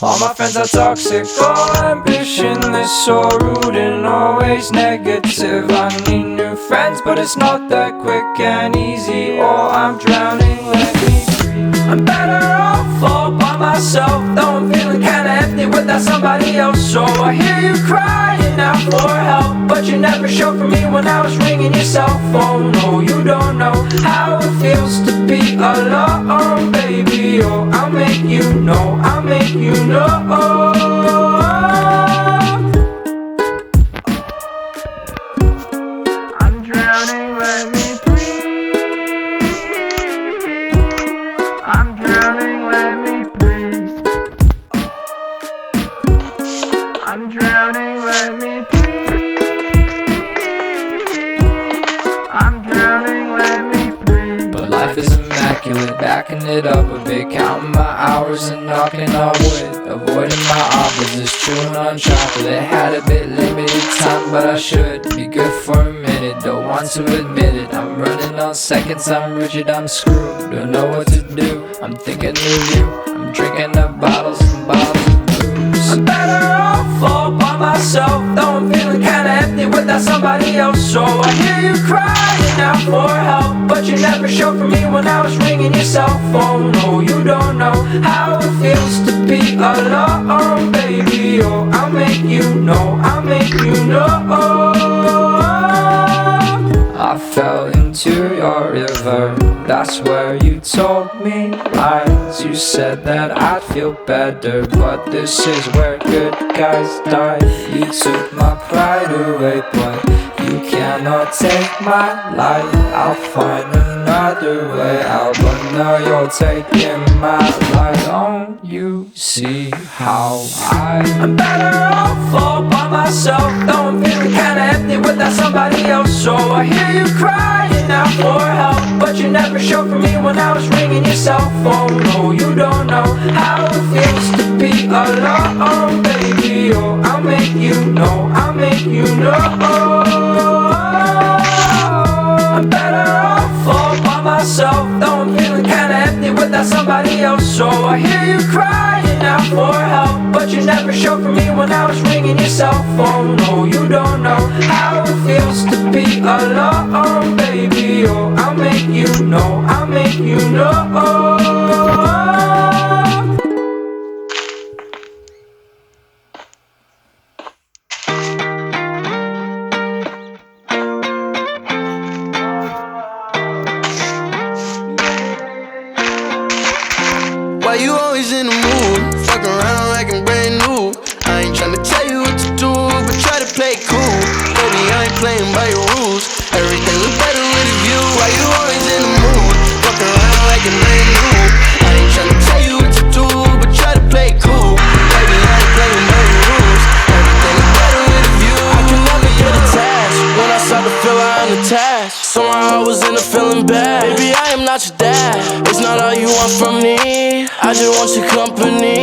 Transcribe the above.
All my friends are toxic, all ambitionless, so rude and always negative. I need new friends, but it's not that quick and easy. Oh, I'm drowning, let me breathe. I'm better off all by myself, though I'm feeling kinda empty without somebody else. So I hear you crying out for help, but you never showed for me when I was ringing your cell phone. No, you don't know how it feels to be alone, baby. Oh, I'll make you know, I'll make you know. I'm drowning, let me breathe. I'm drowning, let me breathe. I'm drowning, let me breathe. I'm drowning, let me breathe. But life is immaculate, backing it up a bit, counting my hours and knocking on wood, avoiding my opposites, chewing on chocolate. Had a bit limited time, but I should be good for a minute. Don't want to admit it, I'm running on seconds, I'm rigid, I'm screwed. Don't know what to do, I'm thinking of you. I'm drinking up bottles and bottles of booze. I'm better off all by myself, though I'm feeling kinda empty without somebody else. So I hear you crying out for help, but you never showed for me when I was ringing your cell phone. No, you don't know how it feels to be alone, baby. Oh, I'll make you know, I'll make you know. I fell into your river, that's where you told me lies. You said that I'd feel better, but this is where good guys die. You took my pride away, but you cannot take my life. I'll find another way out, but now you're taking my life. Don't you see how I'm better off all by myself, though I'm feeling kinda empty without somebody else. So I hear you crying out for help, but you never showed for me when I was ringing your cell phone. No, you don't know how it feels to be alone, baby. Oh, I'll make you know, I'll make you know. I'm better off all by myself, though I'm feeling kinda empty without somebody else. So I hear you crying out for help, but you never showed for me when I was ringing your cell phone. No, you don't know how it feels to be alone, baby. Oh, I'll make you know, I'll make you know. Why you always in the mood? Fuck around like I'm brand new. I ain't tryna tell you what to do, but try to play cool. Baby, I ain't playing by your rules. Everything look better with a view. Why you always in the mood? Fuck around like I'm brand new. I ain't tryna tell you what to do, but try to play cool. Baby, I ain't playing by your rules. Everything look better with a view. I can never get attached. When I start to feel I'm unattached, somehow I was in a feeling bad. Baby, I am not your dad. It's not all you want from me, I just want your company.